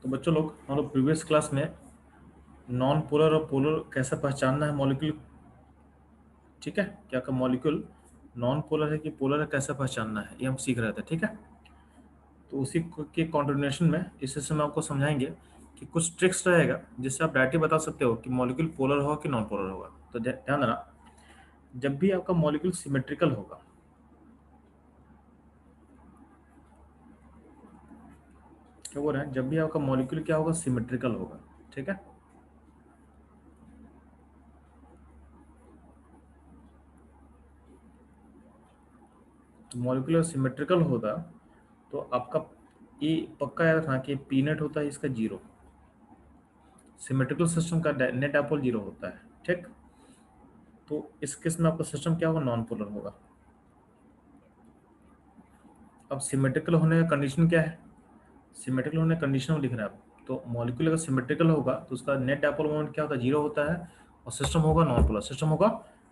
तो बच्चों लोग हम लोग प्रीवियस क्लास में नॉन पोलर और पोलर कैसे पहचानना है मॉलिक्यूल, ठीक है, क्या का मॉलिक्यूल नॉन पोलर है कि पोलर है कैसे पहचानना है ये हम सीख रहे थे, ठीक है। तो उसी के कॉन्टिन्यूएशन में इस सेशन में आपको समझाएंगे कि कुछ ट्रिक्स रहेगा जिससे आप डायरेक्टली बता सकते हो कि मॉलिक्यूल पोलर होगा कि नॉन पोलर होगा। तो ध्यान देना, जब भी आपका मॉलिक्यूल सिमेट्रिकल होगा, क्या बोल रहे हैं, जब भी आपका मॉलिक्यूल क्या होगा, सिमेट्रिकल होगा, ठीक है। तो मॉलिक्यूल सिमेट्रिकल होगा तो आपका ये पक्का याद रखना कि पी नेट होता है इसका जीरो, सिमेट्रिकल सिस्टम का नेट डायपोल जीरो होता है, ठीक। तो इस केस में आपका सिस्टम क्या होगा, नॉन पोलर होगा। अब सिमेट्रिकल होने का कंडीशन क्या है, सिमेट्रिकल होने का कंडीशन लिख रहे हैं आप। तो मॉलिक्यूल अगर सिमेट्रिकल होगा तो उसका नेट डायपोल मोमेंट क्या होता है, जीरो होता है, और सिस्टम होगा नॉन पोलर, सिस्टम होगा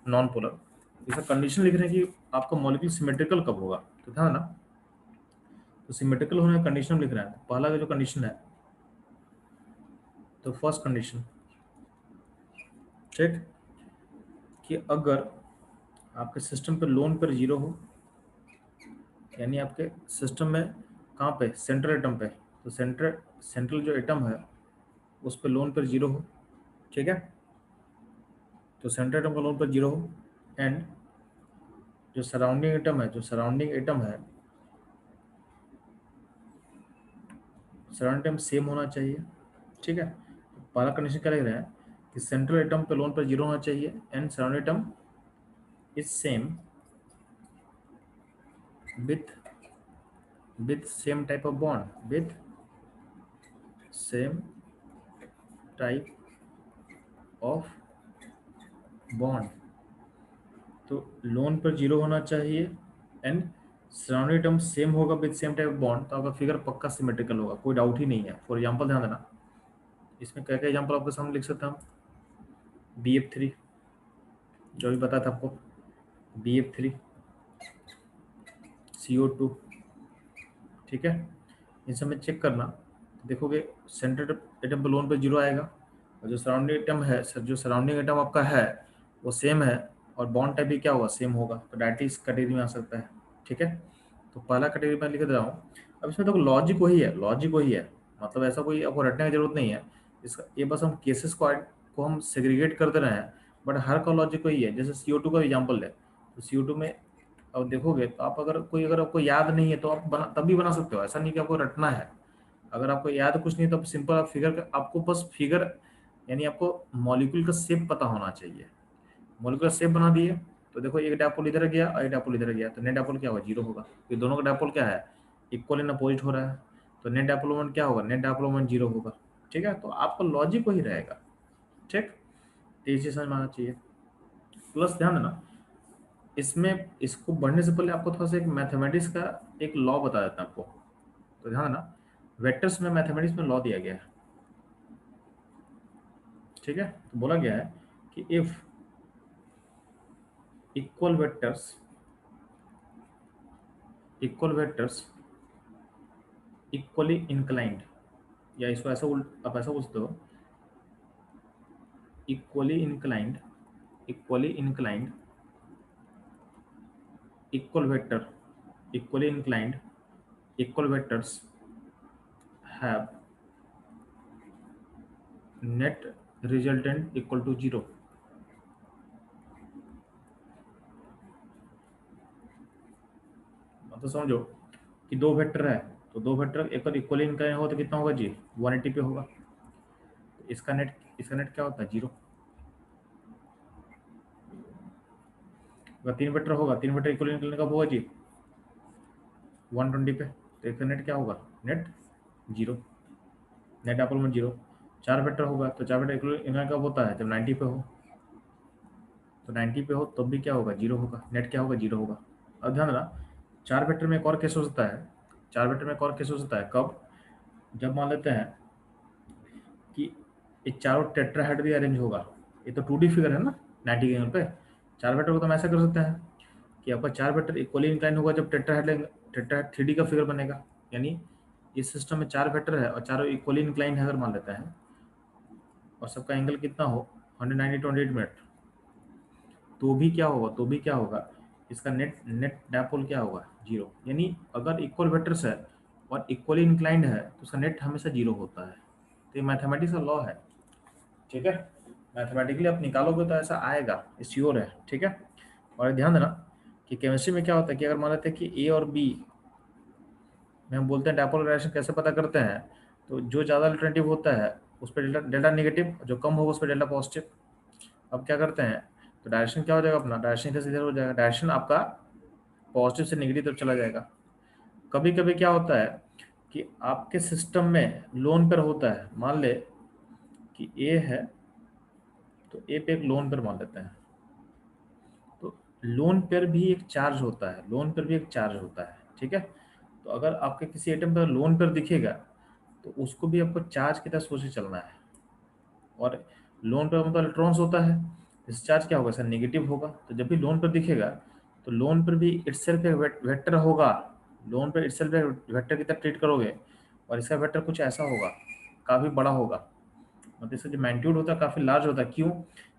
नॉन पोलर। इसका कंडीशन लिख रहे हैं कि आपका मॉलिक्यूल सिमेट्रिकल कब होगा, तो ध्यान ना। तो सिमेट्रिकल होने का कंडीशन लिख रहे हैं, पहला का जो कंडीशन है, तो फर्स्ट कंडीशन, ठीक, कि अगर आपके सिस्टम पे लोन पर जीरो हो, यानी आपके सिस्टम में कहाँ पे, सेंट्रल एटम पे, तो सेंट्रल जो एटम है उस पर लोन पर जीरो हो, ठीक है। तो सेंट्रल एटम का लोन पर जीरो हो, एंड जो सराउंडिंग एटम है, सराउंडिंग एटम सेम होना चाहिए, ठीक है। तो पहला कंडीशन क्या लग रहा है कि सेंट्रल एटम पे लोन पर जीरो होना चाहिए and surrounding atom is same with same type of bond, with same type of bond. तो लोन पर जीरो होना चाहिए एंड सराउंडिंग टर्म सेम होगा विद सेम टाइप बॉन्ड, तो आपका फिगर पक्का सिमेट्रिकल होगा, कोई डाउट ही नहीं है। फॉर एग्जांपल ध्यान देना, इसमें क्या क्या एग्जांपल आपके सामने लिख सकते हैं हम, BF3 जो भी पता था आपको, BF3, CO2, ठीक है। इन सब में चेक करना, तो देखोगे सेंट्रल एटम पर लोन पर जीरो आएगा, और जो सराउंडिंग एटम है, जो सराउंडिंग एटम आपका है वो सेम है, और बॉन्ड टाइप भी क्या होगा, सेम होगा, तो डायरेक्टली इस कैटेगरी में आ सकता है, ठीक है। तो पहला कैटेगरी में लिख दे रहा हूँ। अब इसमें देखो लॉजिक वही है, मतलब ऐसा कोई आपको रटने की जरूरत नहीं है इसका, ये बस हम केसेस को हम सेग्रीगेट कर दे रहे हैं, बट हर का लॉजिक वही है। जैसे CO2 का एग्जाम्पल है, तो CO2 में अब देखोगे तो आप अगर आपको याद नहीं है तो आप तब भी बना सकते हो, ऐसा नहीं कि आपको रटना है। अगर आपको याद कुछ नहीं तो आप सिंपल आप आपको बस फिगर, यानी आपको मॉलिक्यूल का शेप पता होना चाहिए। मॉलिक्यूलर शेप बना दिए, तो देखो एक डायपोल इधर गया और एक डायपोल इधर गया, तो नेट डायपोल क्या होगा, जीरो होगा, ये दोनों का डायपोल क्या है, इक्वल इन अपोजिट हो रहा है, तो नेट डायपोल मोमेंट क्या होगा, नेट डायपोल मोमेंट जीरो होगा, ठीक है। तो आपका लॉजिक वही रहेगा, ठीक। तो ये चीज समझ में आना चाहिए। प्लस ध्यान देना, इसमें इसको बढ़ने से पहले आपको थोड़ा सा एक मैथमेटिक्स का एक लॉ बता देता हूं आपको। तो ध्यान देना, वेक्टर्स में मैथमेटिक्स में लॉ दिया गया है, ठीक है। तो बोला गया है कि if equal vectors equally inclined, या इसको ऐसा आप ऐसा बोल सकते हो, equally inclined equal vector equally inclined equal vectors have net resultant equal to zero. मतलब समझो कि दो वेक्टर है, तो दो वेक्टर एक इक्वली इंक्लाइन होगा तो कितना होगा जी, 180 पे होगा, तो इसका नेट क्या होता है, जीरो। अगर तीन वेक्टर इक्वली इंक्लाइन कब होगा जी, 120 पे, तो इसका नेट क्या होगा, net zero, net dipole moment zero. चार वेक्टर होगा तो चार वेक्टर इक्वली इंक्लाइन कब होता है, जब 90 पे हो, तो 90 पे हो तब भी क्या होगा, जीरो होगा, नेट क्या होगा, जीरो होगा। अब ध्यान देना, चार वेक्टर में एक और केस हो सकता है, कब, जब मान लेते हैं कि ये चारों टेट्राहेड भी अरेंज होगा, ये तो 2D फिगर है ना, 90 के एंगल पे। चार वेक्टर को तो हम ऐसा कर सकते हैं कि आपका चार वेक्टर इक्वली इंक्लाइन होगा जब टेट्राहेड 3D का फिगर बनेगा, यानी इस सिस्टम में 4 वेक्टर है और चारों इक्वली इंक्लाइन है अगर मान लेते हैं, और सबका एंगल कितना हो 190-28 मिनट, तो भी क्या होगा, इसका नेट नेट डायपोल क्या होगा, जीरो। यानी अगर इक्वल वेक्टर्स है और इक्वली इंक्लाइंड है तो उसका नेट हमेशा जीरो होता है। तो ये मैथमेटिक्स का लॉ है, ठीक है। मैथमेटिकली आप निकालोगे तो ऐसा आएगा, ये श्योर है, ठीक है। और ध्यान देना कि केमिस्ट्री में क्या होता है कि अगर मान लेते हैं कि ए और बी में हम बोलते हैं डायपोल रिलेशन कैसे पता करते हैं, तो जो ज़्यादा अल्टरनेटिव होता है उस पर डेल्टा डेल्टा नेगेटिव, जो कम होगा उस पर डेल्टा पॉजिटिव। अब क्या करते हैं, तो डायरेक्शन क्या हो जाएगा अपना, डायरेक्शन इधर से इधर हो जाएगा, डायरेक्शन आपका पॉजिटिव से नेगेटिव तरफ चला जाएगा। कभी कभी क्या होता है कि आपके सिस्टम में लोन पर होता है, मान ले कि ए है, तो ए पे एक लोन पर मान लेते हैं, तो लोन पर भी एक चार्ज होता है, लोन पर भी एक चार्ज होता है, ठीक है। तो अगर आपके किसी एटम पर लोन पर दिखेगा तो उसको भी आपको चार्ज की तरह सोच के चलना है। और लोन पर मतलब इलेक्ट्रॉन्स होता है, इस चार्ज क्या होगा सर, नेगेटिव होगा। तो जब भी लोन पर दिखेगा तो लोन पर भी इटसेल्फ एक वेक्टर होगा, लोन पर इटसेल्फ एक वेक्टर की तरह ट्रीट करोगे, और इसका वेक्टर कुछ ऐसा होगा, काफ़ी बड़ा होगा, मतलब इसका जो मैग्नीट्यूड होता है काफ़ी लार्ज होता है। क्यों?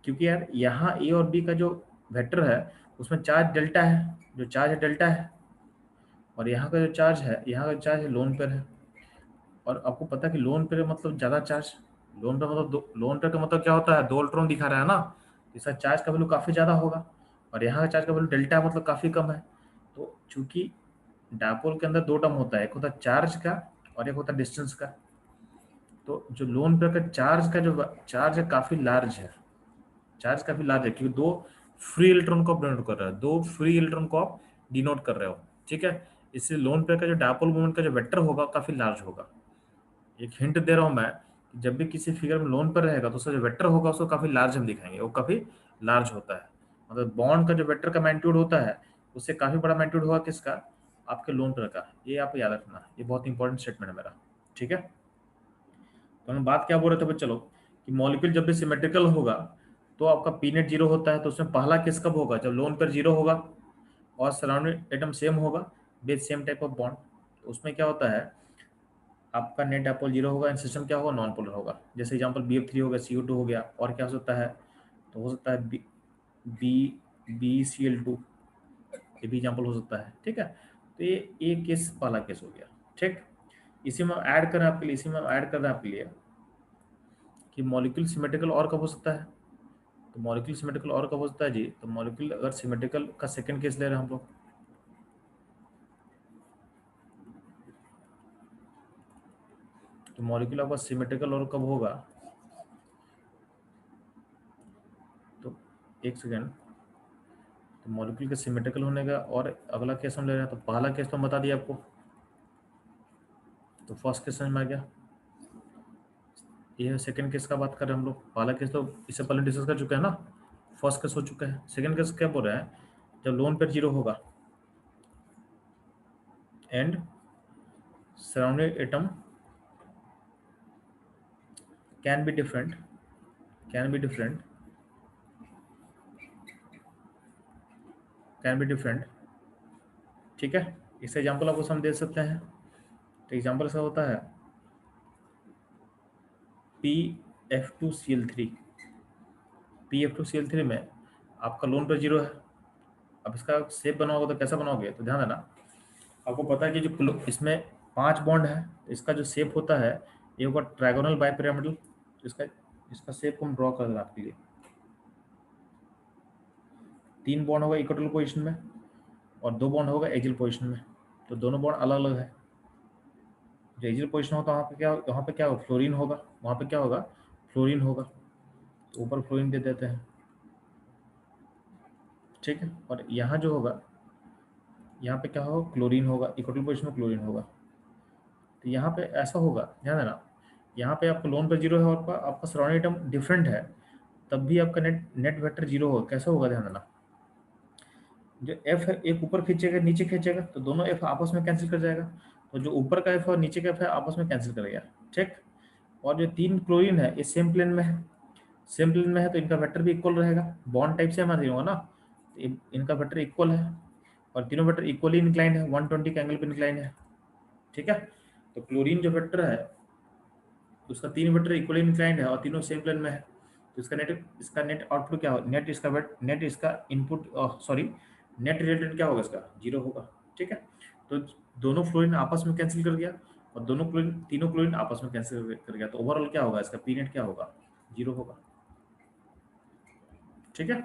क्योंकि यार यहाँ ए और बी का जो वेक्टर है उसमें चार्ज डेल्टा है, जो चार्ज है डेल्टा है, और यहाँ का जो चार्ज है, यहाँ का चार्ज है लोन पर है। और आपको पता है कि लोन पे मतलब ज़्यादा चार्ज, लोन पे मतलब लोन पे का मतलब क्या होता है, 2 इलेक्ट्रॉन दिखा रहा है ना, इसका चार्ज का वैल्यू काफ़ी ज़्यादा होगा, और यहाँ का चार्ज का वैल्यू डेल्टा मतलब काफ़ी कम है। तो चूंकि डायपोल के अंदर 2 टर्म होता है, एक होता है चार्ज का और एक होता है डिस्टेंस का। तो जो लोन पे का चार्ज जो चार्ज है काफ़ी लार्ज है, चार्ज काफ़ी लार्ज है, क्योंकि 2 फ्री इलेक्ट्रॉन को आप डिनोट कर रहे हो, 2 फ्री इलेक्ट्रॉन को आप डिनोट कर रहे हो, ठीक है। इसलिए लोन पे का जो डायपोल मोमेंट का जो वेक्टर होगा काफ़ी लार्ज होगा। एक हिंट दे रहा हूँ मैं कि जब भी किसी फिगर में लोन पर रहेगा तो उसका जो वेक्टर होगा उसको काफी लार्ज हम दिखाएंगे, वो काफी लार्ज होता है। मतलब बॉन्ड का जो वेक्टर का मैग्नीट्यूड होता है उससे काफी बड़ा मैग्नीट्यूड होगा किसका, आपके लोन पर का। ये आप याद रखना, ये बहुत इंपॉर्टेंट स्टेटमेंट है मेरा, ठीक है। तो हम बात क्या बोल रहे थे, चलो, कि मॉलिक्यूल जब भी सिमेट्रिकल होगा तो आपका पी नेट जीरो होता है, तो उसमें पहला केस कब होगा, जब लोन पर जीरो होगा और सराउंडिंग एटम सेम होगा with same type of bond. तो उसमें क्या होता है, आपका नेट डायपोल जीरो होगा एंड सिस्टम क्या होगा, नॉन पोलर होगा। जैसे एग्जांपल BF3 हो गया, CO2 हो गया, और क्या हो सकता है, तो हो सकता है बी BCl2, ये भी एग्जांपल हो सकता है, ठीक है। तो ये केस पहला केस हो गया, ठीक। इसी में ऐड करें आपके लिए, कि मॉलिक्यूल सिमेट्रिकल और कब हो सकता है, तो मॉलिक्यूल सिमेट्रिकल और कब हो सकता है जी, तो मॉलिक्यूल अगर सिमेट्रिकल का सेकंड केस ले रहे हैं हम लोग, तो मॉलिक्यूल आपका सिमेट्रिकल और कब होगा, तो एक सेकेंड, तो मॉलिक्यूल के सिमेट्रिकल होने का और अगला केस हम ले रहे हैं, तो पहला केस तो हम बता दिया आपको, तो फर्स्ट केस समझ में आ गया। ये सेकंड केस का बात कर रहे हैं हम लोग, पहला केस तो इससे पहले डिस्कस कर चुके हैं ना, फर्स्ट केस हो चुका है। सेकंड केस क्या बोल रहे हैं, जब लोन पर जीरो होगा and surrounding atom can be different, can be different, can be different, ठीक है। इसका एग्जाम्पल आपको हम दे सकते हैं, तो एग्जाम्पल इसका होता है PF2Cl3, PF2Cl3 में आपका लोन पर जीरो है। अब इसका शेप बनाओगे तो कैसा बनाओगे, तो ध्यान देना, आपको पता है कि जो इसमें 5 बॉन्ड है, तो इसका जो शेप होता है ये होगा ट्रायगोनल बाइपिरामिडल। तो इसका इसका शेप को हम ड्रॉ कर देना आपके लिए, 3 बॉन्ड होगा इक्वल पोजिशन में और 2 बॉन्ड होगा एक्सियल पोजिशन में, तो दोनों बॉन्ड अलग अलग है। जो एक्सियल पोजिशन होता है वहाँ पे क्या होगा, फ्लोरीन होगा, वहाँ पे क्या होगा, फ्लोरीन होगा, तो ऊपर फ्लोरीन दे देते हैं, ठीक है। और यहाँ जो होगा, यहाँ पे क्या होगा, क्लोरीन होगा, इक्वल पोजिशन में क्लोरीन होगा। तो यहाँ पे ऐसा होगा, ध्यान देना, यहाँ पे आपका लोन पर जीरो है और आपका सराउंडिंग एटम डिफरेंट है, तब भी आपका नेट नेट वेक्टर जीरो होगा। कैसा होगा, ध्यान देना, जो एफ है एक ऊपर खींचेगा नीचे खींचेगा तो दोनों एफ आपस में कैंसिल कर जाएगा, तो जो ऊपर का एफ और नीचे का एफ है आपस में कैंसिल करेगा, ठीक। और जो 3 क्लोरीन है ये सेम प्लेन में है, सेम प्लेन में है तो इनका वेक्टर भी इक्वल रहेगा, बॉन्ड टाइप से हमारे होगा ना, तो इनका वेक्टर इक्वल है, और तीनों वेक्टर इक्वली इंक्लाइंड है, 120 के एंगल पर इंक्लाइंड है, ठीक है। तो क्लोरीन जो वेक्टर है उसका 3 वेक्टर इक्वली इंक्लाइंड है और तीनों सेम प्लेन में है, तो इसका नेट आउटपुट क्या होगा, नेट इसका इनपुट सॉरी नेट रिजल्टेंट क्या होगा, इसका 0 होगा। ठीक है, तो दोनों फ्लोरीन आपस में कैंसिल कर गया और तीनों क्लोरीन आपस में कैंसिल कर गया, तो ओवरऑल क्या होगा, इसका पी नेट क्या होगा, 0 होगा। ठीक है,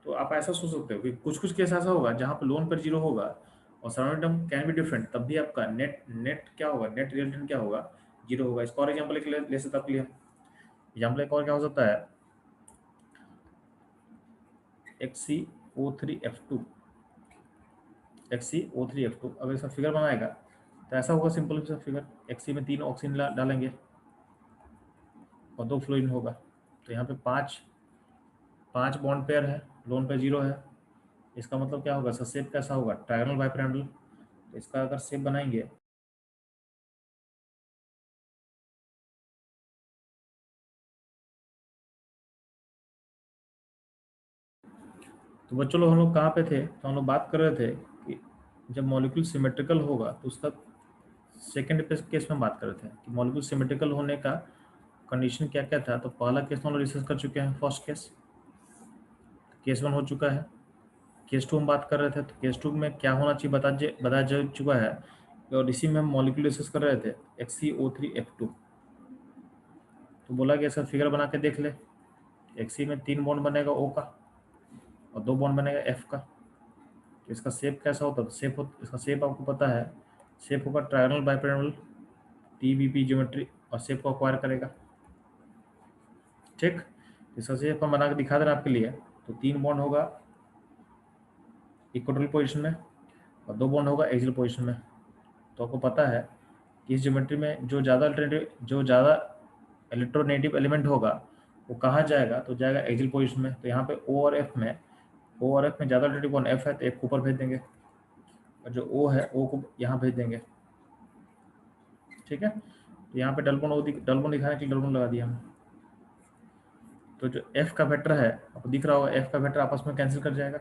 तो आप ऐसा सोच सकते हो कि कुछ कुछ केस ऐसा होगा जहाँ पर लोन पर 0 होगा और surrounding term can be different, तब भी आपका नेट नेट क्या होगा, नेट रिजल्टेंट क्या होगा, 0 होगा। इसका और एग्जाम्पल एक ले सकते आप, एग्जाम्पल एक और क्या हो सकता है, XCO3F2 XCO3F2, अगर इसका फिगर बनाएगा तो ऐसा होगा, सिंपल सा फिगर, Xc में 3 ऑक्सीजन डालेंगे और 2 फ्लोरीन होगा, तो यहाँ पे पांच बॉन्ड पेयर है, लोन पे 0 है। इसका मतलब क्या होगा, इसका शेप कैसा होगा, ट्रायंगल बाइपिरामिडल। तो इसका अगर शेप बनाएंगे तो बच्चों लोग हम लोग कहाँ पे थे, तो हम लोग बात कर रहे थे कि जब मॉलिक्यूल सिमेट्रिकल होगा तो उसका सेकेंड केस में बात कर रहे थे कि मॉलिक्यूल सिमेट्रिकल होने का कंडीशन क्या क्या था। तो पहला केस हम लोग डिस्कस कर चुके हैं, फर्स्ट केस 1 हो चुका है। केस 2 हम बात कर रहे थे, तो केस 2 में क्या होना चाहिए बताया जा चुका है, और इसी में हम मॉलिक्यूल डिस्कस कर रहे थे XCO3F2। तो बोला कि इसका फिगर बना के देख ले, Xc में 3 बॉन्ड बनेगा O का और 2 बॉन्ड बनेगा F का। तो इसका शेप कैसा होता है, इसका शेप आपको पता है, शेप होगा ट्रायंगल बाइपिरामिडल TBP ज्योमेट्री, और शेप को अक्वायर करेगा। ठीक, इसका शेप हम बना के दिखा दे रहे हैं आपके लिए। तो 3 बॉन्ड होगा इक्वेटोरियल पोजीशन में और 2 बॉन्ड होगा एक्सियल पोजीशन में। तो आपको पता है कि इस ज्योमेट्री में जो ज़्यादा इलेक्ट्रोनेगेटिव एलिमेंट होगा वो कहाँ जाएगा, तो जाएगा एक्सियल पोजीशन में। तो यहाँ पे O और F में ज़्यादा इलेक्ट्रिक बॉन्ड F है तो F को ऊपर भेज देंगे, और जो O है O को यहाँ भेज देंगे। ठीक है, तो यहाँ पे डबल बॉन्ड दिखाने के लिए डबल बॉन्ड लगा दिया हमने। तो जो F का वेक्टर है आपको दिख रहा होगा, F का वेक्टर आपस में कैंसिल कर जाएगा,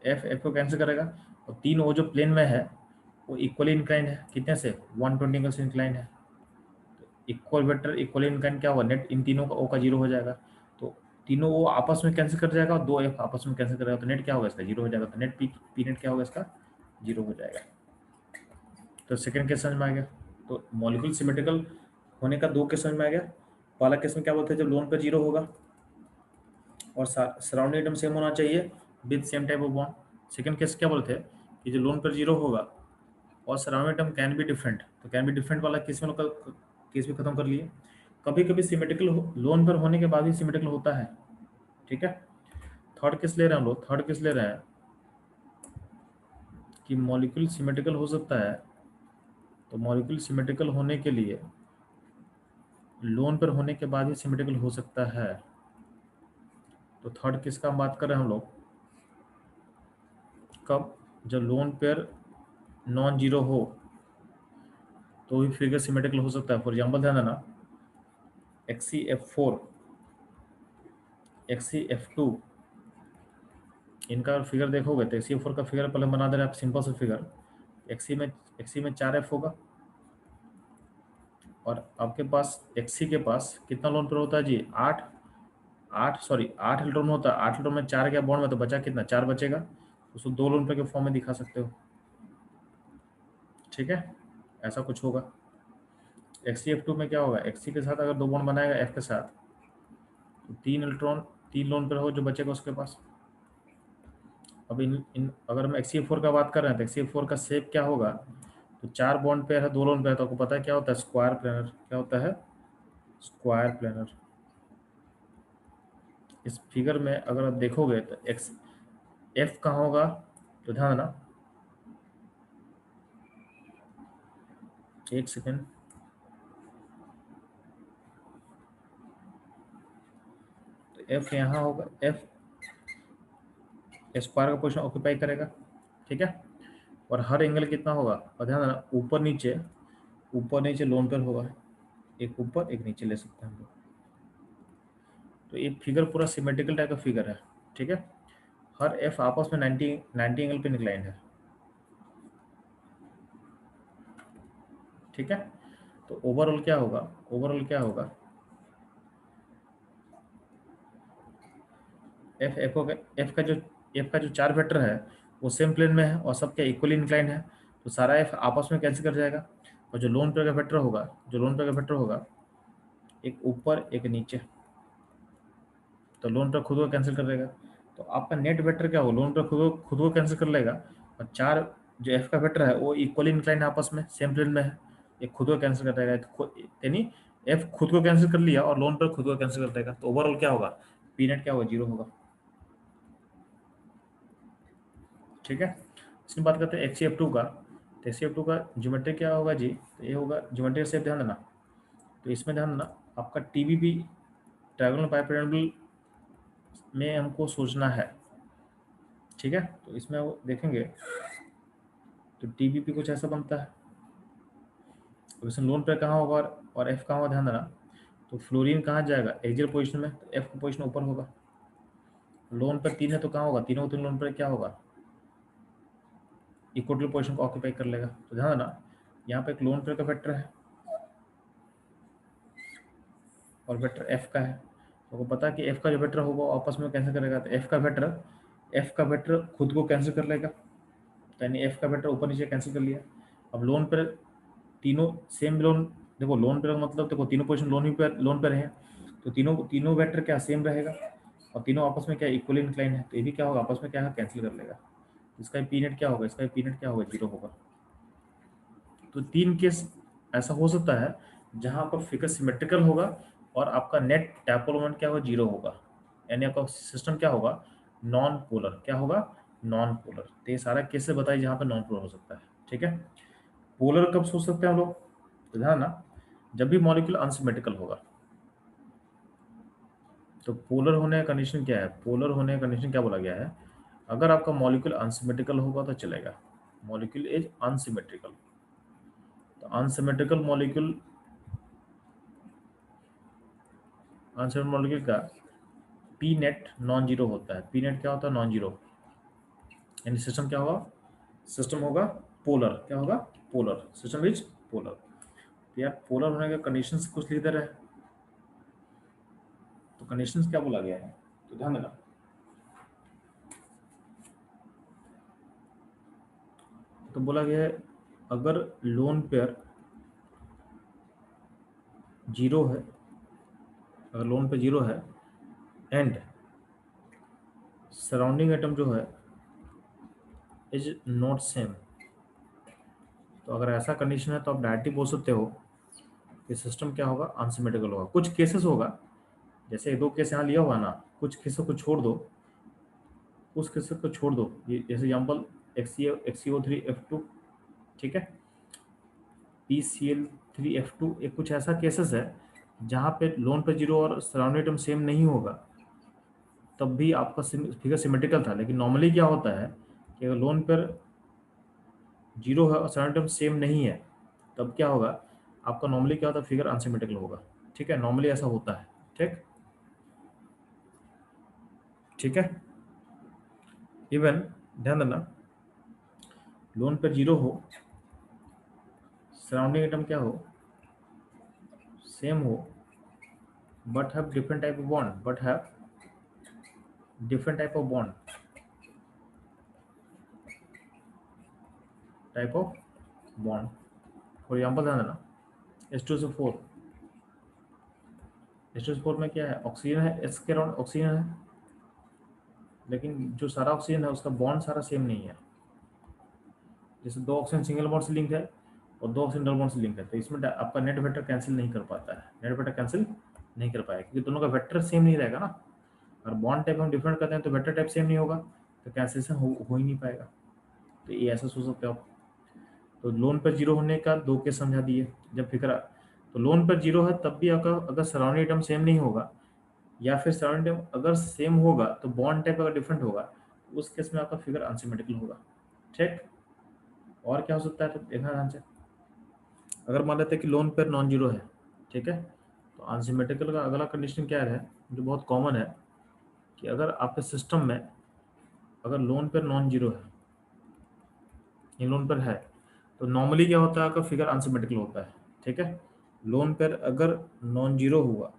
F को कैंसिल करेगा, और 3 O जो प्लेन में है वो इक्वली इंक्लाइन है, कितने से 120 एंगल से इंक्लाइन है। इक्वल वेक्टर इक्वली इंक्लाइन क्या होगा, नेट इन तीनों का O का 0 हो जाएगा। तो तीनों O आपस में कैंसिल कर जाएगा और 2 F आपस में कैंसिल करेगा, तो नेट क्या होगा, इसका 0 हो जाएगा। तो नेट पी नेट क्या होगा, इसका 0 हो जाएगा। तो सेकेंड केस समझ में आ गया। तो मॉलिक्यूल सिमेट्रिकल होने का 2 केस समझ में आ गया। पहला केस में क्या बोलते हैं, जब लोन पर 0 होगा और सराउंडिंग एटम सेम होना चाहिए with same type of bond. Second case क्या बोलते हैं कि जो लोन पर 0 होगा और surrounding atom can be different, तो कैन बी डिफरेंट वाला केस में केस भी खत्म कर लिए। कभी कभी सिमेट्रिकल लोन पर होने के बाद ही सिमेट्रिकल होता है। ठीक है, थर्ड केस ले रहे हैं हम लोग, थर्ड केस ले रहे हैं कि मॉलिक्यूल सिमेट्रिकल हो सकता है। तो मॉलिक्यूल सिमेट्रिकल होने के लिए लोन पर होने के बाद ही सिमेट्रिकल हो सकता है। तो थर्ड केस का हम बात कर रहे हैं हम लोग, कब, जब लोन पेयर नॉन जीरो हो तो भी फिगर सिमेट्रिकल हो सकता है। फॉर एग्जाम्पल ध्यान देना, XCF4 XCF2 इनका फिगर देखोगे तो XCF4 का फिगर पहले बना दे रहे हैं आप, सिंपल सा फिगर। XC में 4 F होगा और आपके पास XC के पास कितना लोन पेयर होता है जी, 8 इलेक्ट्रॉन होता है। 8 इलेक्ट्रॉन में 4 गया बॉन्ड में, तो बचा कितना, 4 बचेगा। उसको 2 लोन पेयर के फॉर्म में दिखा सकते हो। ठीक है, ऐसा कुछ होगा। XCF2 में क्या होगा, XC के साथ अगर 2 बॉन्ड बनाएगा F के साथ, तो 3 इलेक्ट्रॉन 3 लोन पेयर हो जो बचेगा उसके पास। अब इन अगर हम XCF4 का बात कर रहे हैं तो XCF4 का शेप क्या होगा, तो 4 बॉन्ड पेयर है, 2 लोन पेयर है, तो आपको पता है क्या होता है, स्क्वायर प्लेनर। क्या होता है, स्क्वायर प्लेनर। इस फिगर में अगर आप देखोगे तो F कहाँ होगा, तो ध्यान देना, एक सेकेंड, तो F यहाँ होगा, F स्क्वायर का पोजीशन ऑक्यूपाई करेगा। ठीक है, और हर एंगल कितना होगा, और ध्यान देना ऊपर नीचे लोन पेयर होगा, एक ऊपर एक नीचे ले सकते हैं हम लोग। तो ये फिगर पूरा सिमेट्रिकल टाइप का फिगर है। ठीक है, हर F आपस में 90 एंगल पे इंक्लाइंड है। ठीक है। तो ओवरऑल क्या होगा, ओवरऑल क्या होगा, एफ का जो चार वेक्टर है वो सेम प्लेन में है और सब क्या इक्वली इंक्लाइन है, तो सारा एफ आपस में कैंसिल कर जाएगा। और जो लोन पेयर का वेक्टर होगा, जो लोन पेयर का वेक्टर होगा, एक ऊपर एक नीचे, तो लोन पेयर खुद को कैंसिल कर देगा। तो आपका नेट वेक्टर क्या होगा, लोन पेयर खुद को कैंसिल कर लेगा, और चार जो एफ का वेक्टर है वो इक्वली इंक्लाइन आपस में सेम प्लेन में है, ये खुद को कैंसिल कर देगा, यानी एफ खुद को कैंसिल कर लिया और लोन पेयर खुद को कैंसिल कर देगा, तो ओवरऑल क्या होगा, पी नेट क्या होगा, 0 होगा। ठीक है। इसकी बात करते हैं HCF2 का। तो HCF2 का ज्योमेट्री क्या होगा जी, तो ये होगा ज्योमेट्री से ध्यान देना। तो इसमें ध्यान देना, आपका TBP ट्रायंगुलर बाइपिरामिडल में हमको सोचना है। ठीक है। तो इसमें वो देखेंगे तो TBP कुछ ऐसा बनता है। तो इसमें लोन पेयर कहाँ होगा और F कहाँ होगा, ध्यान देना। तो फ्लोरीन कहाँ जाएगा, एक्सियल पोजिशन में, तो F का पोजिशन ऊपर होगा। लोन पेयर 3 है तो कहाँ होगा, तीनों तीन लोन पेयर क्या होगा, इक्वल पोजिशन को ऑक्यूपाई कर लेगा। तो ध्यान देना, यहाँ पे एक लोन पेयर का वेक्टर है और वेक्टर एफ का है, तो आपको पता है कि एफ का जो वेक्टर होगा वो आपस में कैंसिल करेगा, तो एफ का वेक्टर खुद को कैंसिल कर लेगा, तो यानी एफ का वेक्टर ऊपर नीचे कैंसिल कर लिया। अब लोन पर तीनों सेम लोन, देखो लोन पर मतलब देखो तीनों पोजिशन लोन पर है, तो तीनों तीनों वेक्टर क्या सेम रहेगा और तीनों आपस में क्या इक्वली इंक्लाइन है, तो ये भी क्या होगा, आपस में क्या है, कैंसिल कर लेगा। इसका पी नेट क्या होगा, इसका पी नेट क्या होगा, 0 होगा। तो 3 केस ऐसा हो सकता है जहां पर फिगर सिमेट्रिकल होगा और आपका नेट टैपोल क्या होगा, 0 होगा, यानी आपका सिस्टम क्या होगा, नॉन पोलर, क्या होगा, नॉन पोलर। तो ये सारा केसेस बताइए जहां पर नॉन पोलर हो सकता है। ठीक है। पोलर कब सोच सकते हैं हम लोग, तो ध्यान ना, जब भी मॉलिक्यूल अनसिमेट्रिकल होगा। तो पोलर होने का कंडीशन क्या है, पोलर होने का कंडीशन क्या बोला गया है, अगर आपका मॉलिक्यूल अनसिमेट्रिकल होगा तो चलेगा, मॉलिक्यूल इज अनसिमेट्रिकल। तो अनसिमेट्रिकल मॉलिक्यूल, अनसिमेट्रिकल मॉलिक्यूल का पी नेट नॉन जीरो होता है। पी नेट क्या होता है, नॉन जीरो, यानी सिस्टम क्या होगा, सिस्टम होगा पोलर, क्या होगा, पोलर, सिस्टम इज पोलर। तो यार पोलर होने का कंडीशंस कुछ लिख दे रहे हैं, तो कंडीशंस क्या बोला गया है, तो ध्यान देना। तो बोला गया है अगर लोन पेयर जीरो है, अगर लोन पे जीरो है एंड सराउंडिंग एटम जो है इज नॉट सेम, तो अगर ऐसा कंडीशन है तो आप डायरेक्टली बोल सकते हो कि सिस्टम क्या होगा, अनसिमेट्रिकल होगा। कुछ केसेस होगा, जैसे 2 केस यहाँ लिया हुआ ना, कुछ केसों को छोड़ दो, उस केसेस को छोड़ दो, ये जैसे एग्जाम्पल XCO3F2, ठीक है, PCl3F2, एक कुछ ऐसा केसेस है जहाँ पे लोन पे जीरो और सराउंडिंग एटम सेम नहीं होगा, तब भी आपका फिगर सिमेट्रिकल था। लेकिन नॉर्मली क्या होता है कि अगर लोन पर जीरो है और सराउंडिंग एटम सेम नहीं है, तब क्या होगा, आपका नॉर्मली क्या होता है, फिगर अनसिमेट्रिकल होगा। ठीक है, नॉर्मली ऐसा होता है। ठीक, ठीक है। इवन ध्यान देना, लोन पर जीरो हो, सराउंडिंग एटम क्या हो, सेम हो, but have different type of bond, but have different type of bond। For example ध्यान देना, H2SO4, H2SO4 में क्या है, ऑक्सीजन है, एस के अराउंड ऑक्सीजन है, लेकिन जो सारा ऑक्सीजन है उसका बॉन्ड सारा सेम नहीं है। जैसे 2 ऑक्सीजन सिंगल बॉन्ड से लिंक है और 2 ऑक्सीजन डबल बॉन्ड से लिंक है, तो इसमें आपका नेट वेक्टर कैंसिल नहीं कर पाता है, नेट वेक्टर कैंसिल नहीं कर पाएगा, क्योंकि दोनों का वेक्टर सेम नहीं रहेगा ना। और बॉन्ड टाइप हम डिफरेंट करते हैं तो वेक्टर टाइप सेम नहीं होगा, तो कैंसिलेशन हो ही नहीं पाएगा। तो ये ऐसा सोच सकते हो आप। तो लोन पर जीरो होने का 2 केस समझा दिए। जब फिक्र, तो लोन पर जीरो है तब भी आपका अगर सराउंडिंग एटम सेम नहीं होगा, या फिर सराउंडिंग एटम अगर सेम होगा तो बॉन्ड टाइप अगर डिफरेंट होगा, तो उस केस में आपका फिगर अनसिमेट्रिकल होगा। ठीक, और क्या हो सकता है, तो देखना ध्यान से। अगर मान लेते हैं कि लोन पर नॉन जीरो है, ठीक है, तो अनसिमेट्रिकल का अगला कंडीशन क्या है, जो बहुत कॉमन है, कि अगर आपके सिस्टम में अगर लोन पर नॉन जीरो है, ये लोन पर है, तो नॉर्मली क्या होता है, आपका फिगर अनसिमेट्रिकल होता है, ठीक है। लोन पेयर अगर नॉन जीरो हुआ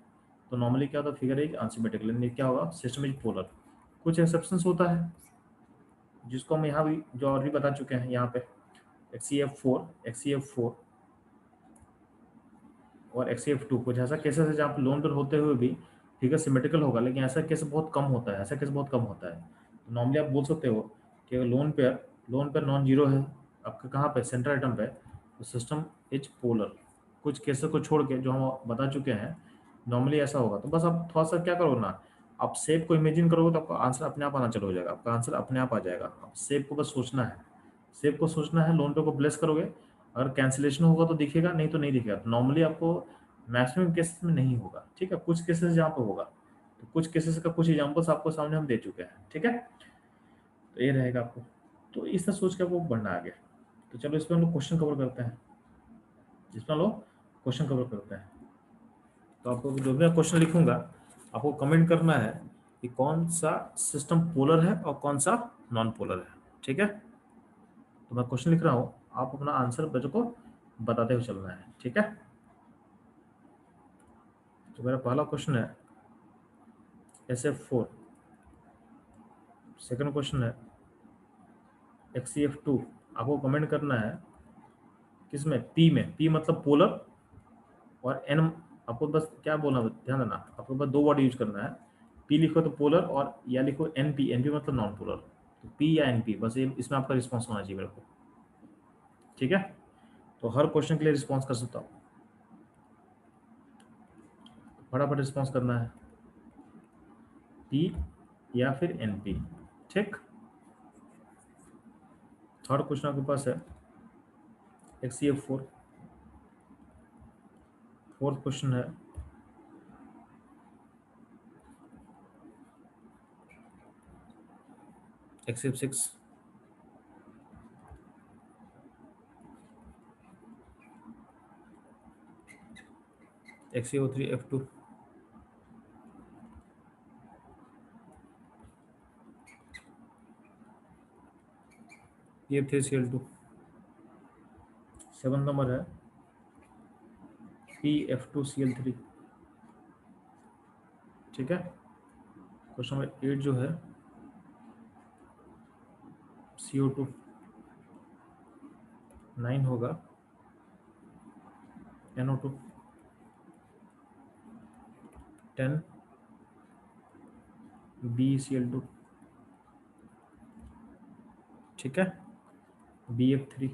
तो नॉर्मली क्या होता है, फिगर एक अनसिमेट्रिकल, यानी क्या होगा, सिस्टम इज पोलर। कुछ एक्सेप्शंस होता है जिसको हम यहाँ भी जो और भी बता चुके हैं, यहाँ पे XCF4 और XCF2 कुछ ऐसा केसेस है जहाँ पे लोन पर होते हुए भी फिगर सिमेट्रिकल होगा, लेकिन ऐसा केस बहुत कम होता है, ऐसा केस बहुत कम होता है। तो नॉर्मली आप बोल सकते हो कि अगर लोन पेयर नॉन जीरो है आपका कहाँ पे, सेंटर आइटम पे, तो सिस्टम इज पोलर। कुछ केसेस को छोड़ के जो हम बता चुके हैं नॉर्मली ऐसा होगा। तो बस आप थोड़ा सा क्या करो ना, आप शेप को इमेजिन करोगे तो आपका आंसर अपने आप आना चालू हो जाएगा, आपका आंसर अपने आप आ जाएगा। आप शेप को बस सोचना है, शेप को सोचना है, लोन पे को प्लेस करोगे, अगर कैंसिलेशन होगा तो दिखेगा, नहीं तो नहीं दिखेगा। नॉर्मली आपको मैक्सिमम केसेस में नहीं होगा, ठीक है, कुछ केसेस जहाँ पे होगा। तो कुछ केसेस का कुछ एग्जांपल्स आपको सामने हम दे चुके हैं, ठीक है। तो ये रहेगा आपको, तो इस तरह सोच के आपको बढ़ना आगे। तो चलो इसमें हम लोग क्वेश्चन कवर करते हैं, जिसमें हम लोग क्वेश्चन कवर करते हैं। तो आपको जो भी मैं क्वेश्चन लिखूंगा आपको कमेंट करना है कि कौन सा सिस्टम पोलर है और कौन सा नॉन पोलर है, ठीक है। तो मैं क्वेश्चन लिख रहा हूँ, आप अपना आंसर बच्चों को बताते हुए चलना है, ठीक है। तो मेरा पहला क्वेश्चन है SF4, सेकंड क्वेश्चन है XCF2। आपको कमेंट करना है किसमें, P मतलब पोलर, और N आपको बस क्या बोलना, ध्यान देना, आपको बस दो वर्ड यूज करना है। P लिखो तो पोलर, और या लिखो NP मतलब नॉन पोलर। तो P या NP, बस ये इसमें आपका रिस्पॉन्स होना चाहिए मेरे को, ठीक है। तो हर क्वेश्चन के लिए रिस्पॉन्स कर सकता हूँ, फटाफट रिस्पॉन्स करना है, P या फिर NP, ठीक। थर्ड क्वेश्चन आपके पास है XCF4, फोर्थ क्वेश्चन है XCF6, XCO3F2, PF3Cl2, seven number है PF2Cl3, ठीक है। क्वेश्चन नंबर 8 जो है CO2, 9 होगा NO2, 10 BeCl2, ठीक है। BF3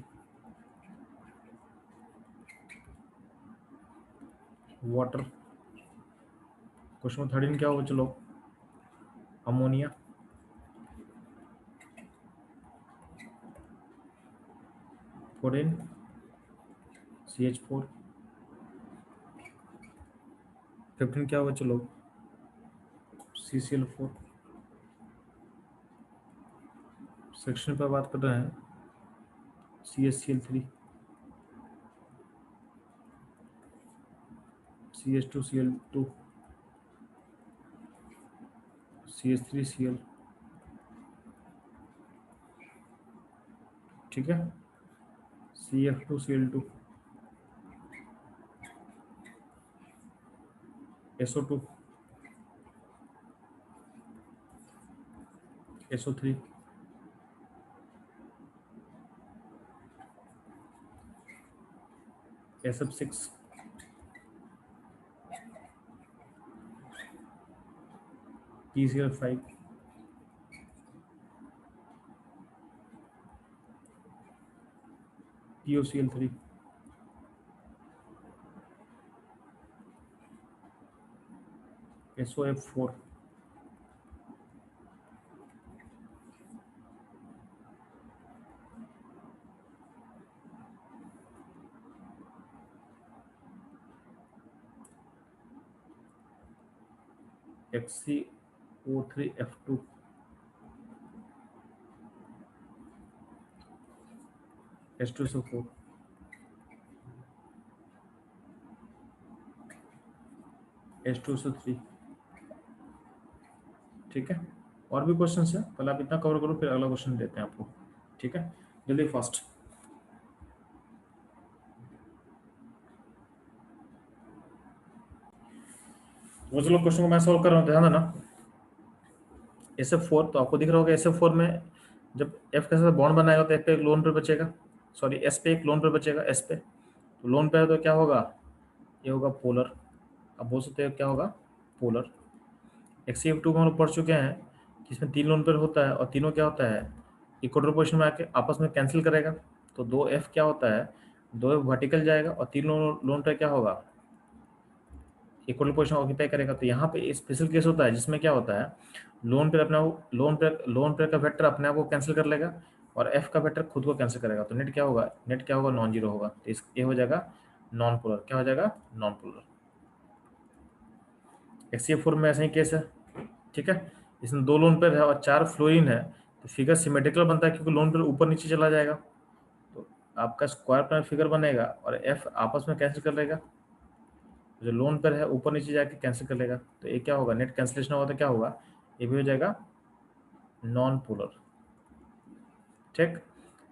water. क्वेश्चन नंबर 13 क्या होगा, चलो, अमोनिया, 14 CH4, 15 क्या होगा, चलो, CCl4। सेक्शन पर बात कर रहे हैं CHCl3, CH2Cl2, CH3Cl, ठीक है, CF2Cl2, SO2, SO3, SF6, PCl5, POCl3, SOF4, XCO3F2, H2SO4, H2SO3, ठीक है। और भी क्वेश्चन है, पहले आप इतना कवर करो फिर अगला क्वेश्चन देते हैं आपको, ठीक है। जल्दी फास्ट। वो चलो क्वेश्चन को मैं सॉल्व कर रहा हूँ, ध्यान देना। SF4 तो आपको दिख रहा होगा, SF4 में जब F के साथ बॉन्ड बनाएगा तो F पे एक लोन पेयर बचेगा, सॉरी S पे एक लोन पेयर बचेगा, S पे। तो लोन पेयर तो क्या होगा, ये होगा पोलर। अब बोल सकते हो क्या होगा, पोलर। XCF2 में हम लोग पढ़ चुके हैं कि इसमें 3 लोन पेयर होता है और तीनों क्या होता है, इक्वेटर पोजिशन में आके आपस में कैंसिल करेगा। तो 2F क्या होता है, 2F वर्टिकल जाएगा और 3 लोन पेयर क्या होगा, इक्वल पोजिशन ऑक्यूपाई करेगा। तो यहाँ पे स्पेशल केस होता है जिसमें क्या होता है, लोन पेयर का वेक्टर अपने आप को कैंसिल कर लेगा और एफ का वेक्टर खुद को कैंसिल करेगा। तो नेट क्या होगा, नॉन जीरो होगा। तो ये हो जाएगा नॉन पोलर। क्या हो जाएगा, नॉन पोलर। XCF4 में ऐसा ही केस है, ठीक है। इसमें 2 लोन पेयर है और 4 फ्लोरीन है, तो फिगर सिमेट्रिकल बनता है क्योंकि लोन पेयर ऊपर नीचे चला जाएगा। तो आपका स्क्वायर प्लेन फिगर बनेगा और एफ आपस में कैंसिल कर लेगा, जो लोन पेयर है ऊपर नीचे जाके कैंसिल कर लेगा। तो ये क्या होगा, नेट कैंसिलेशन होगा तो क्या होगा, ये भी हो जाएगा नॉन पोलर, ठीक।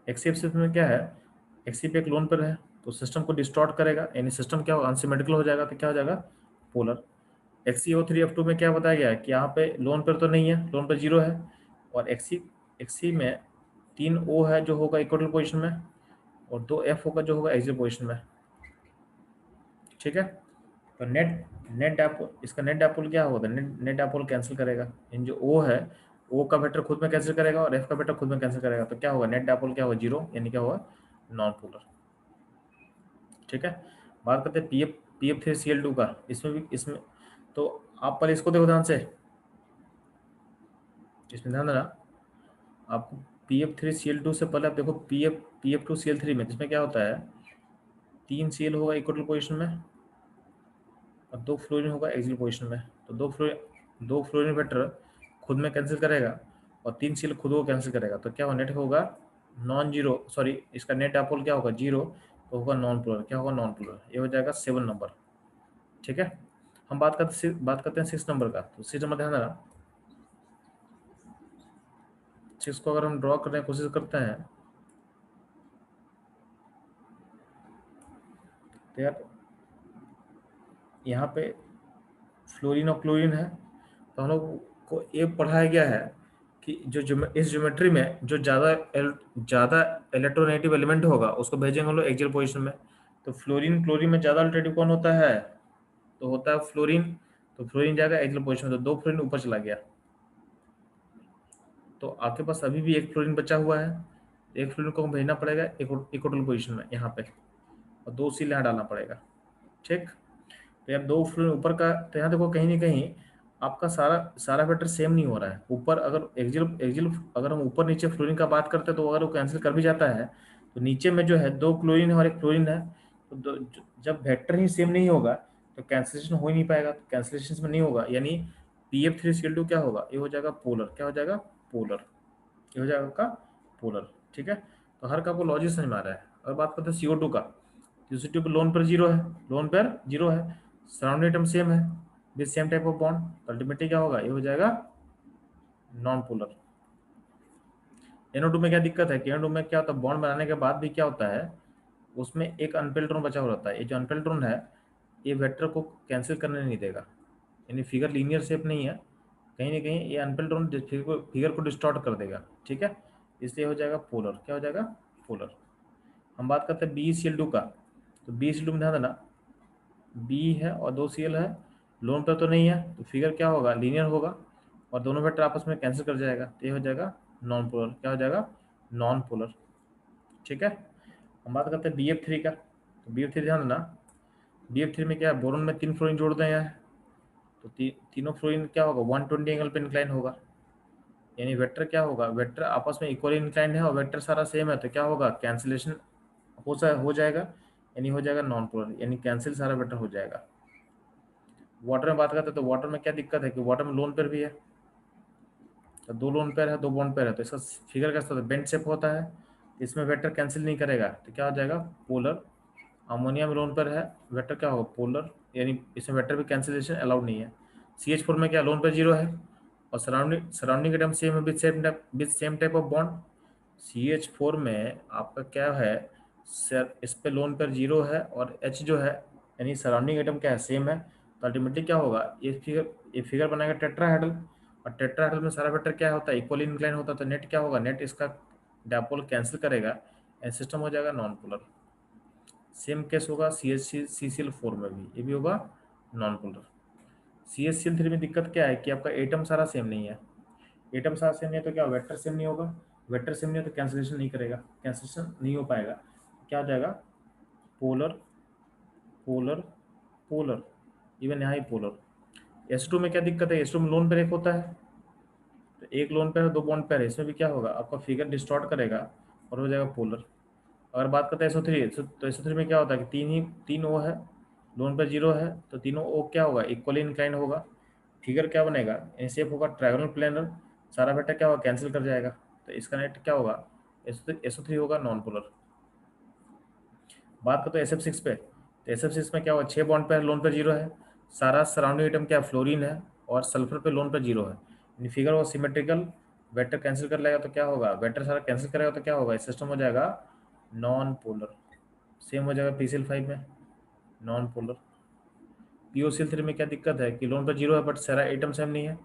XCF में क्या है, XCF एक लोन पेयर है तो सिस्टम को डिस्टॉर्ट करेगा, यानी सिस्टम क्या होगा, अनसिमेट्रिकल हो जाएगा। तो क्या हो जाएगा, पोलर। XCO3F2 में क्या बताया गया है कि यहाँ पे लोन पेयर तो नहीं है, लोन पेयर जीरो है। और XC में 3 O है जो होगा इक्वल पोजिशन में, और 2 F होगा जो होगा एक्सियल पोजिशन में, ठीक है। तो नेट डायपोल, इसका नेट डायपोल क्या होगा, नेट डायपोल कैंसिल करेगा। इन जो O है, O का वेक्टर खुद में कैंसिल करेगा और F का वेक्टर खुद में कैंसिल करेगा। तो क्या होगा, नेट डायपोल क्या होगा, जीरो, यानी क्या होगा, नॉन पोलर, ठीक है। बात करते हैं PF3Cl2 का। इसमें तो आप पहले इसको देखो ध्यान से, इसमें ध्यान देना। आपको PF3Cl2 से पहले आप देखो PF2Cl3 में, जिसमें क्या होता है, 3 Cl होगा इक्वल पोजिशन में और 2 फ्लोरीन होगा एक्सियल पोजिशन में। तो दो फ्लोरीन वेक्टर खुद में कैंसिल करेगा और 3 Cl खुद को कैंसिल करेगा। तो क्या होगा, नेट होगा नॉन जीरो, सॉरी इसका नेट डायपोल क्या होगा, जीरो। तो होगा नॉन पोलर। क्या होगा, नॉन पोलर। ये हो जाएगा 7 नंबर, ठीक है। हम बात करते हैं 6 नंबर का। तो 6 नंबर ध्यान देना। 6 को अगर हम ड्रॉ करने की कोशिश करते हैं तो यार यहाँ पे फ्लोरीन और क्लोरीन है। तो हम लोग को ये पढ़ाया गया है कि इस ज्योमेट्री में जो ज़्यादा इलेक्ट्रोनेगेटिव एलिमेंट होगा उसको भेजेंगे हम लोग एक्सियल पोजिशन में। तो फ्लोरीन क्लोरीन में ज़्यादा अल्टरनेटिव कौन होता है, तो होता है फ्लोरीन। तो फ्लोरीन जाएगा एक्सियल पोजिशन में, तो 2 फ्लोरीन ऊपर चला गया। तो आपके पास अभी भी एक फ्लोरीन बचा हुआ है, एक फ्लोरीन को भेजना पड़ेगा इक्वल पोजिशन में यहाँ पे, और 2 सील यहाँ डालना पड़ेगा, ठीक। तो यार 2 फ्लोरीन ऊपर का, तो यहाँ देखो कहीं ना कहीं आपका सारा सारा वेक्टर सेम नहीं हो रहा है। ऊपर अगर एक्सियल एक्सियल अगर हम ऊपर नीचे फ्लोरीन का बात करते हैं तो अगर वो कैंसिल कर भी जाता है, तो नीचे में जो है 2 क्लोरीन है और एक फ्लोरीन है। तो जब वेक्टर ही सेम नहीं होगा तो कैंसिलेशन हो ही नहीं पाएगा। तो कैंसिलेशन में नहीं होगा, यानी PF3Cl2 क्या होगा, ये हो जाएगा पोलर। क्या हो जाएगा, पोलर। ये हो जाएगा आपका पोलर, ठीक है। तो हर का आपको लॉजिक समझ में आ रहा है। और बात करते हैं CO2 का। CO2 पे लोन पर जीरो है, लोन पर जीरो है, सराउंडिंग एटम सेम है with same type of bond. तो अल्टीमेटली क्या होगा, ये हो जाएगा नॉन पोलर। NO2 में क्या दिक्कत है कि NO2 में क्या होता है, बॉन्ड बनाने के बाद भी क्या होता है, उसमें एक अनपेल्ड इलेक्ट्रॉन बचा हुआ रहता है। ये जो अनपेल्ड इलेक्ट्रॉन है ये वेक्टर को कैंसिल करने नहीं देगा, यानी फिगर लीनियर शेप नहीं है, कहीं ना कहीं ये अनपेल्ड इलेक्ट्रॉन फिगर को डिस्टॉर्ट कर देगा, ठीक है। इसलिए हो जाएगा पोलर। क्या हो जाएगा, पोलर। हम बात करते हैं BeCl2 का। तो BeCl2 में ध्यान देना, बी है और 2 Cl है, लोन पर तो नहीं है, तो फिगर क्या होगा, लीनियर होगा और दोनों वेक्टर आपस में कैंसिल कर जाएगा। तो ये हो जाएगा नॉन पोलर। क्या हो जाएगा, नॉन पोलर, ठीक है। हम बात करते हैं BF3 का। तो BF3 ध्यान देना, BF3 में क्या है, बोरोन में 3 फ्लोरीन जोड़ दें हैं, तो तीनों फ्लोरीन क्या होगा, 120 एंगल पे इंक्लाइन होगा, यानी वेक्टर क्या होगा, वेक्टर आपस में इक्वली इंक्लाइंड है और वेक्टर सारा सेम है। तो क्या होगा, कैंसिलेशन हो जाएगा, यानी हो जाएगा नॉन पोलर, यानी कैंसिल सारा वेक्टर हो जाएगा। वाटर में बात करते हैं तो वाटर में क्या दिक्कत है कि वाटर में लोन पेयर भी है। तो 2 लोन पेयर है, 2 बॉन्ड पेयर है, तो इसका फिगर कैसा होता है, बेंड शेप होता है। इसमें वेक्टर कैंसिल नहीं करेगा तो क्या हो जाएगा, पोलर। अमोनिया में लोन पेयर है, वेक्टर क्या होगा, पोलर, यानी इसमें वेक्टर भी कैंसिलेशन अलाउड नहीं है। CH4 में क्या लोन पेयर जीरो है और सराउंडिंग एटम सेम है with same type of bond. CH4 में आपका क्या है, सर इस पे लोन पेयर जीरो है और H जो है, यानी सराउंडिंग एटम क्या है, सेम है। तो अल्टीमेटली क्या होगा, ये फिगर बनाएगा टेट्राहेड्रल, और टेट्राहेड्रल में सारा वेक्टर क्या होता है, इक्वली इंक्लाइन होता है, तो नेट क्या होगा, नेट इसका डायपोल कैंसिल करेगा एंड सिस्टम हो जाएगा नॉन पोलर। सेम केस होगा CH4 में भी, ये भी होगा नॉन पोलर। CH3 में दिक्कत क्या है कि आपका एटम सारा सेम नहीं है, एटम सारा सेम नहीं है तो क्या वेक्टर सेम नहीं होगा, वेक्टर सेम नहीं है तो कैंसिलेशन नहीं करेगा, कैंसिलेशन नहीं हो पाएगा, क्या हो जाएगा, पोलर पोलर पोलर, इवन यहाँ ही पोलर। S2 में क्या दिक्कत है, S2 में लोन पेयर एक होता है, तो एक लोन पेयर दो बॉन्ड पेयर है, इसमें भी क्या होगा, आपका फिगर डिस्टॉर्ट करेगा और हो जाएगा पोलर। अगर बात करते हैं SO3, तो SO3 में क्या होता है कि तीन O है, लोन पेयर जीरो है, तो तीनों O क्या होगा, इक्वली इंक्लाइन होगा, फिगर क्या बनेगा, शेप होगा ट्रायगोनल प्लेनर, सारा बेटा क्या होगा, कैंसिल कर जाएगा, तो इसका नेट क्या होगा, SO3 होगा नॉन पोलर। बात करते हैं SF6 पे, तो SF6 में क्या होगा, 6 बॉन्ड पे लोन पे जीरो है, सारा सराउंडिंग आइटम क्या फ्लोरीन है, और सल्फर पे लोन पे जीरो है, यानी फिगर वो सिमेट्रिकल, वेक्टर कैंसिल कर लेगा तो क्या होगा, वेक्टर सारा कैंसिल करेगा तो क्या होगा, सिस्टम हो जाएगा नॉन पोलर। सेम हो जाएगा PCl5 में नॉन पोलर। POCl3 में क्या दिक्कत है कि लोन पे जीरो है बट सारा आइटम सेम नहीं है,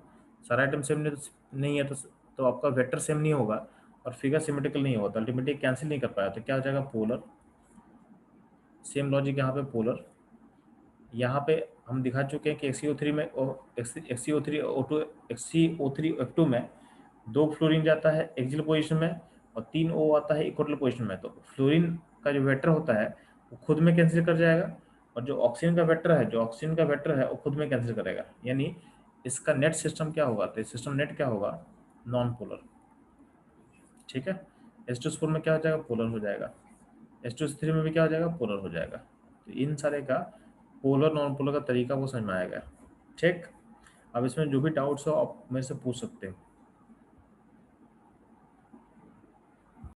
सारा आइटम सेम नहीं है तो आपका वेक्टर सेम नहीं होगा और फिगर सिमेट्रिकल नहीं होगा, तो अल्टीमेटली कैंसिल नहीं कर पाया, तो क्या हो जाएगा, पोलर। सेम लॉजिक यहाँ पे पोलर। यहाँ पे हम दिखा चुके हैं कि XCO3 में XCO3 O2 XCO3 F2 में दो फ्लोरीन जाता है एक्सियल पोजीशन में और तीन O आता है इक्वटल पोजीशन में, तो फ्लोरीन का जो वेक्टर होता है वो खुद में कैंसिल कर जाएगा, और जो ऑक्सीजन का वेक्टर है वो खुद में कैंसिल करेगा, यानी इसका नेट सिस्टम क्या होगा, तो सिस्टम नेट क्या होगा, नॉन पोलर। ठीक है, H2SO4 में क्या हो जाएगा, पोलर हो जाएगा, H2SO3 में भी क्या हो जाएगा, पोलर हो जाएगा। तो इन सारे का पोलर नॉन पोलर का तरीका वो समझ में आएगा। ठीक, अब इसमें जो भी डाउट्स हो आप मेरे से पूछ सकते हो।